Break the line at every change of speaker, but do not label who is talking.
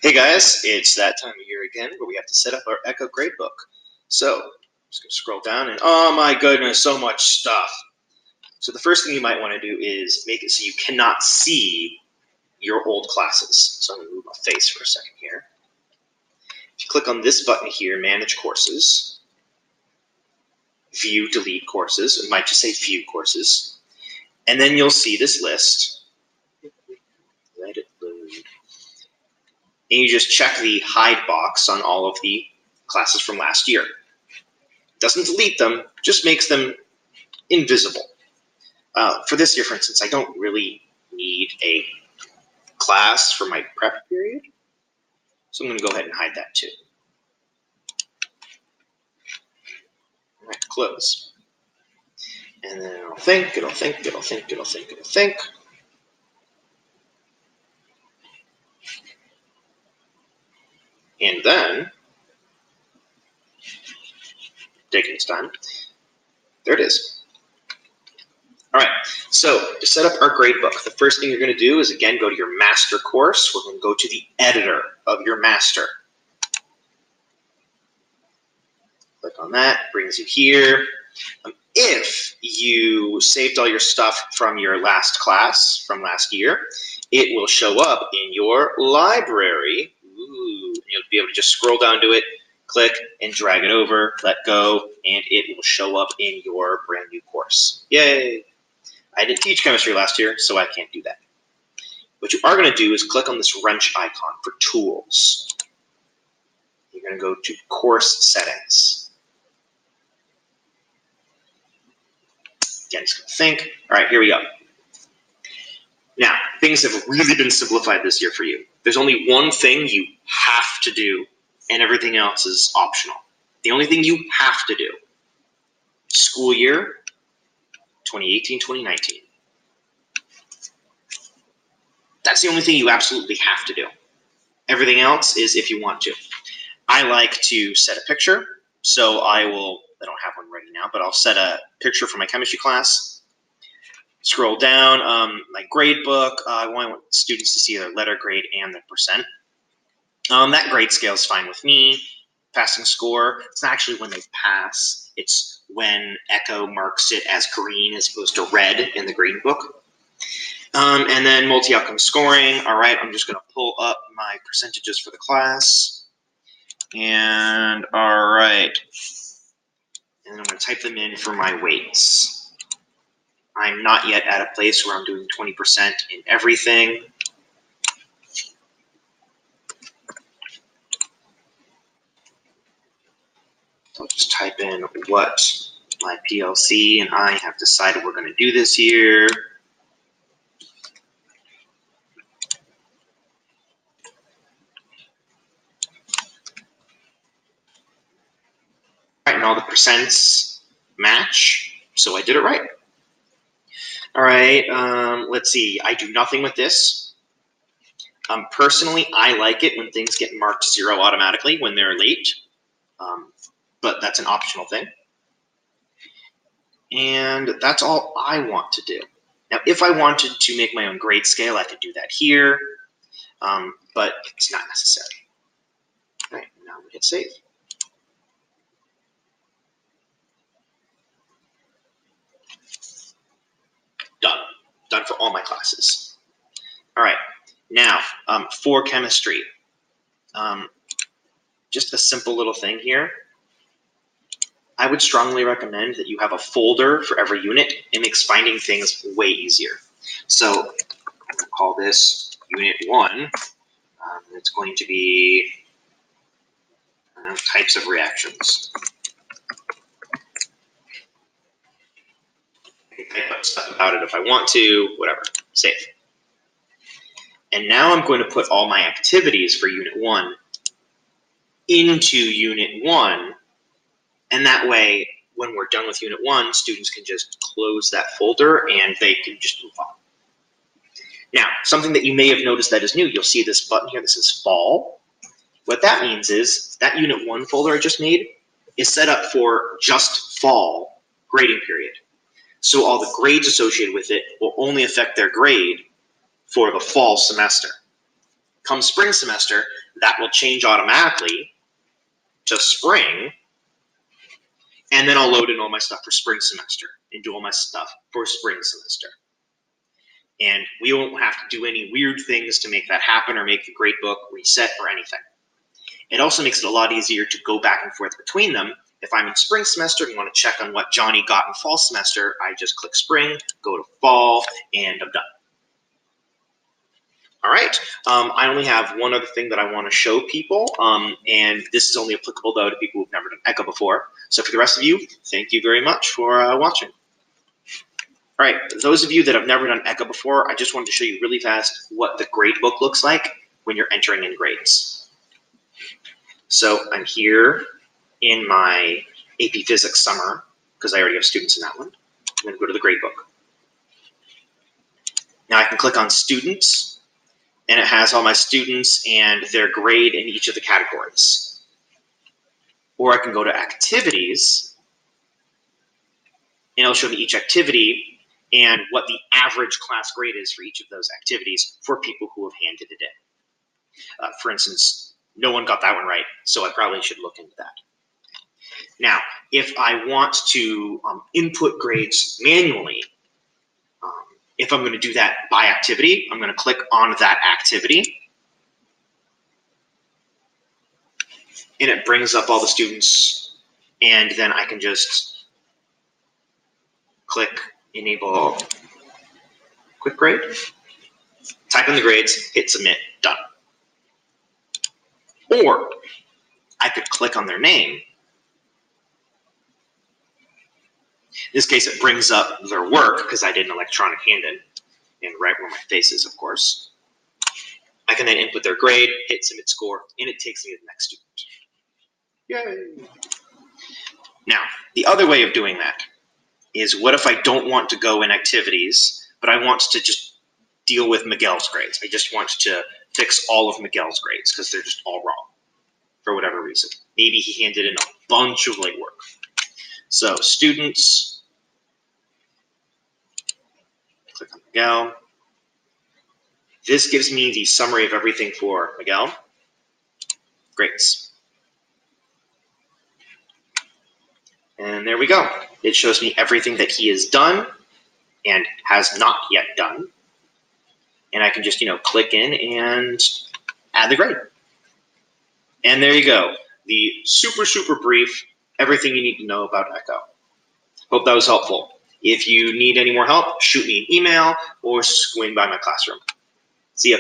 Hey guys, it's that time of year again where we have to set up our Echo gradebook. So, I'm just going to scroll down and oh my goodness, so much stuff. So the first thing you might want to do is make it so you cannot see your old classes. So I'm going to move my face for a second here. If you click on this button here, Manage Courses, View Delete Courses, it might just say View Courses, and then you'll see this list. Let it load. And you just check the hide box on all of the classes from last year. Doesn't delete them, just makes them invisible. For this year, for instance, I don't really need a class for my prep period, so I'm going to go ahead and hide that too. All right, close. And then it'll think. And then, taking its time, there it is. All right, so to set up our gradebook, the first thing you're going to do is, again, go to your master course. We're going to go to the editor of your master. Click on that, brings you here. If you saved all your stuff from your last class from last year, it will show up in your library. Ooh, you'll be able to just scroll down to it, click, and drag it over, let go, and it will show up in your brand new course. Yay! I didn't teach chemistry last year, so I can't do that. What you are going to do is click on this wrench icon for tools. You're going to go to course settings. Again, just going to think. All right, here we go. Now, things have really been simplified this year for you. There's only one thing you have to do, and everything else is optional. The only thing you have to do, school year 2018-2019. That's the only thing you absolutely have to do. Everything else is if you want to. I like to set a picture, so I don't have one ready now, but I'll set a picture for my chemistry class. Scroll down, my grade book. I want students to see their letter grade and the percent. That grade scale is fine with me. Passing score, it's not actually when they pass, it's when Echo marks it as green as opposed to red in the green book. And then multi-outcome scoring. All right, I'm just going to pull up my percentages for the class. And all right. And I'm going to type them in for my weights. I'm not yet at a place where I'm doing 20% in everything. I'll just type in what my PLC and I have decided we're going to do this year. And all the percents match, so I did it right. All right, let's see. I do nothing with this. Personally, I like it when things get marked 0 automatically when they're late, but that's an optional thing. And that's all I want to do. Now, if I wanted to make my own grade scale, I could do that here, but it's not necessary. All right, now we hit save. Done for all my classes. All right, now for chemistry, just a simple little thing here. I would strongly recommend that you have a folder for every unit. It makes finding things way easier. So I'm going to call this Unit 1. It's going to be types of reactions. I can type up stuff about it if I want to, whatever, save. And now I'm going to put all my activities for Unit 1 into Unit 1, and that way, when we're done with Unit 1, students can just close that folder and they can just move on. Now, something that you may have noticed that is new, you'll see this button here that says Fall. What that means is that Unit 1 folder I just made is set up for just fall grading period. So all the grades associated with it will only affect their grade for the fall semester. Come spring semester, that will change automatically to spring, and then I'll load in all my stuff for spring semester and do all my stuff for spring semester. And we won't have to do any weird things to make that happen or make the gradebook reset or anything. It also makes it a lot easier to go back and forth between them. If I'm in spring semester and want to check on what Johnny got in fall semester, I just click spring, go to fall, and I'm done. All right, I only have one other thing that I want to show people, and this is only applicable, though, to people who've never done Echo before. So for the rest of you, thank you very much for watching. All right, those of you that have never done Echo before, I just wanted to show you really fast what the gradebook looks like when you're entering in grades. So I'm here in my AP Physics summer, because I already have students in that one. I'm going to go to the gradebook. Now I can click on Students, and it has all my students and their grade in each of the categories. Or I can go to Activities, and it'll show me each activity and what the average class grade is for each of those activities for people who have handed it in. For instance, no one got that one right, so I probably should look into that. Now, if I want to input grades manually, if I'm going to do that by activity, I'm going to click on that activity. And it brings up all the students, and then I can just click Enable Quick Grade, type in the grades, hit Submit, done. Or I could click on their name. In this case, it brings up their work, because I did an electronic hand-in, and right where my face is, of course. I can then input their grade, hit Submit Score, and it takes me to the next student. Yay! Now, the other way of doing that is, what if I don't want to go in activities, but I want to just deal with Miguel's grades? I just want to fix all of Miguel's grades because they're just all wrong for whatever reason. Maybe he handed in a bunch of late work. So, students, click on Miguel. This gives me the summary of everything for Miguel. Grades. And there we go. It shows me everything that he has done and has not yet done. And I can just, click in and add the grade. And there you go. The super, super brief, everything you need to know about Echo. Hope that was helpful. If you need any more help, shoot me an email or swing by my classroom. See ya.